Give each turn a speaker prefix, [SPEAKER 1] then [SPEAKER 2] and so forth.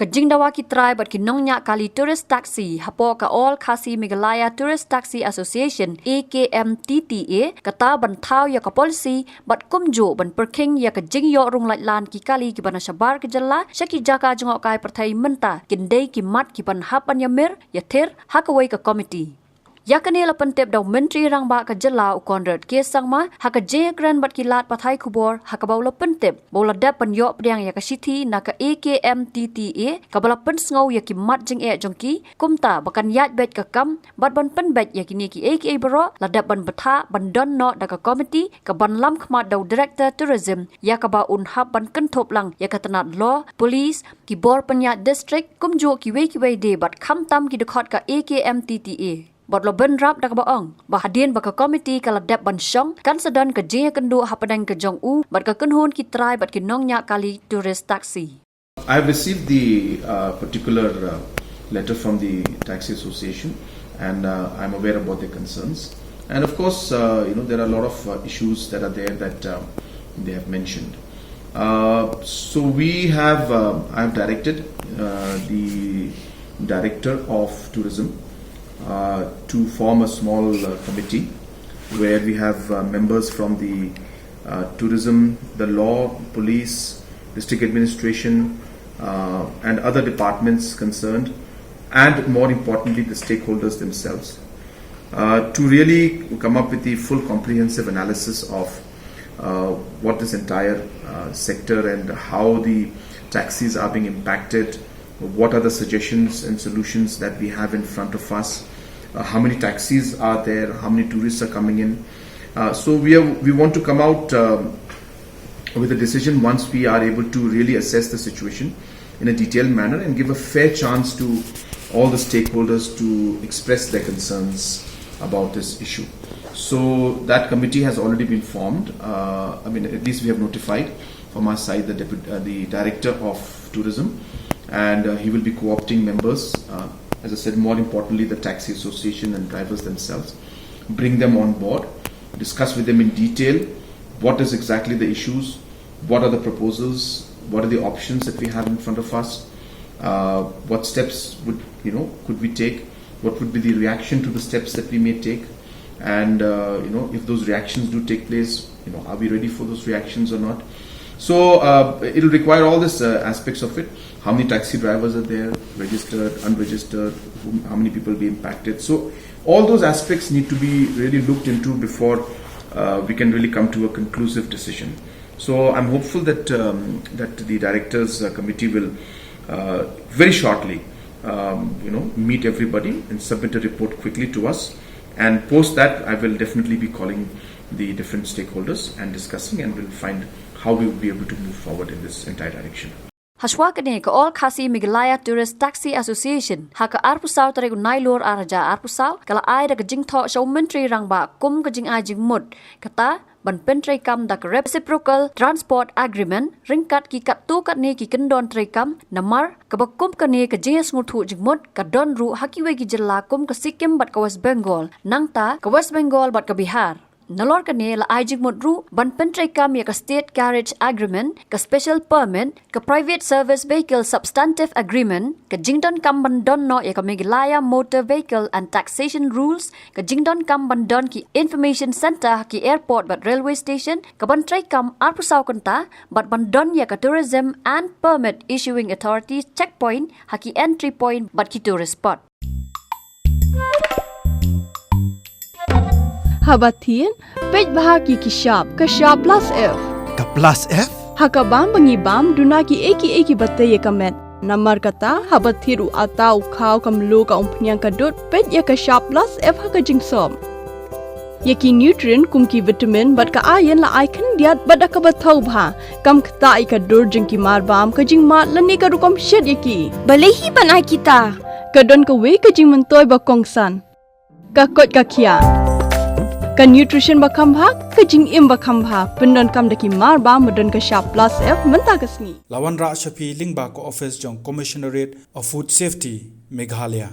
[SPEAKER 1] ka jingdawa ki try bat ki nongnya kali tourist taxi hapo ka all khasi Meghalaya Tourist Taxi Association AKMTTA kata ban thau ya ka policy bat kumjo ban perking ya ka jingyo rung lait lan ki kali ki ban shabar ki jalla shaki jaka jongok kai perthai menta kindai ki mat ki ban hapan ya mer ya ther hakawai ka committee Ïakren la pentep daw menteri rangba ka jela ukondret ke sangma haka Ïakren bat kilat pathai kubor haka baula pentep baula dap penyo priang ya ka sithi na ka AKMTTA ka bala pen sngow ya ki mat Jingeh jongki kumta bakan yat bet ka kam bat ban pen bet ya kini ki AKA bro la dap ban batha ban don no da ka committee ka ban lam khmat daw director tourism ya ka ba un hab ban kenthop lang ya ka tanat law police ki bor penyat district kumjo ki we de bat kham tam ki dekhot ka AKMTTA Bot lo ben rap dak baong bahadien baka committee kala dep ban syong kan sedan ke Jingeh kendu hapadang ke jong u bat ka kenhun ki try bat ki nongnya kali tourist taxi
[SPEAKER 2] I have received the particular letter from the taxi association and I'm aware about their concerns and of course there are a lot of issues that are there that they have mentioned so I have directed the director of tourism to form a small committee where we have members from the tourism, the law, police, district administration and other departments concerned and more importantly the stakeholders themselves to really come up with the full comprehensive analysis of what this entire sector and how the taxis are being impacted, what are the suggestions and solutions that we have in front of us, how many taxis are there, how many tourists are coming in. So we want to come out with a decision once we are able to really assess the situation in a detailed manner and give a fair chance to all the stakeholders to express their concerns about this issue. So that committee has already been formed. At least we have notified from our side the director of tourism, and he will be co-opting members, as I said, more importantly the taxi association and drivers themselves, bring them on board, discuss with them in detail what is exactly the issues, what are the proposals, what are the options that we have in front of us, what steps could we take, what would be the reaction to the steps that we may take, and if those reactions do take place, are we ready for those reactions or not. So it will require all these aspects of it. How many taxi drivers are there, registered, unregistered, how many people will be impacted. So all those aspects need to be really looked into before we can really come to a conclusive decision. So I'm hopeful that that the directors committee will very shortly meet everybody and submit a report quickly to us, and post that I will definitely be calling the different stakeholders and discussing, and we'll find how we will be able to move forward in this entire direction.
[SPEAKER 1] Hashwa kene ka all khasi Meghalaya Tourist Taxi Association haka arpusaw tare unai lor araja arpusaw kala ai da jingtho show menteri rangba kum ka Jingai Jingmut kata ban pentrai kam da reciprocal transport agreement ringkat ki kat tu kat ne ki kendon trai kam namar ka bakum ka ne ka Jingai nguthu Jingmut ka don ru hakiwe ki jilla kum ka Sikkim bat ka West Bengal nangta ka West Bengal bat ka Bihar Nalor kane la Jingmut ru ban pentrai kam ya ka state carriage agreement ka special permit ka private service vehicle substantive agreement ka jingdon kam ban don no ya ka Meghalaya motor vehicle and taxation rules ka jingdon kam ban don ki information center ki airport but railway station ka ban trai kam arpusaw kanta but ban don ya ka tourism and permit issuing authorities checkpoint haki entry point but ki tourist spot
[SPEAKER 3] Habatin, pej bahagi ki shop plus F.
[SPEAKER 4] Ka plus F?
[SPEAKER 3] Hakabam bangibam duna ki eki batte ye kamet. Namar kata habathiru atau khau kamlu ka umpnyang kadut pej ya ka shop plus F haka jingsom. Yaki nutrient kum ki vitamin bat ka iron la icon diat bat ka bathau bha kam kta I ka dur jing ki mar bam ka jing mat lani ka rukom shed yaki.
[SPEAKER 5] Balehi banai kita.
[SPEAKER 3] Ka don ka we ka jing mentoy ba kongsan. Ka kot ka kia. Ka nutrition bakam bha ka jing im bakam bha pendon kam daki mar ba modon ka shop plus F menta kasni
[SPEAKER 4] Lawan Ra Shafi Lingba ko office jong commissionerate of food safety Meghalaya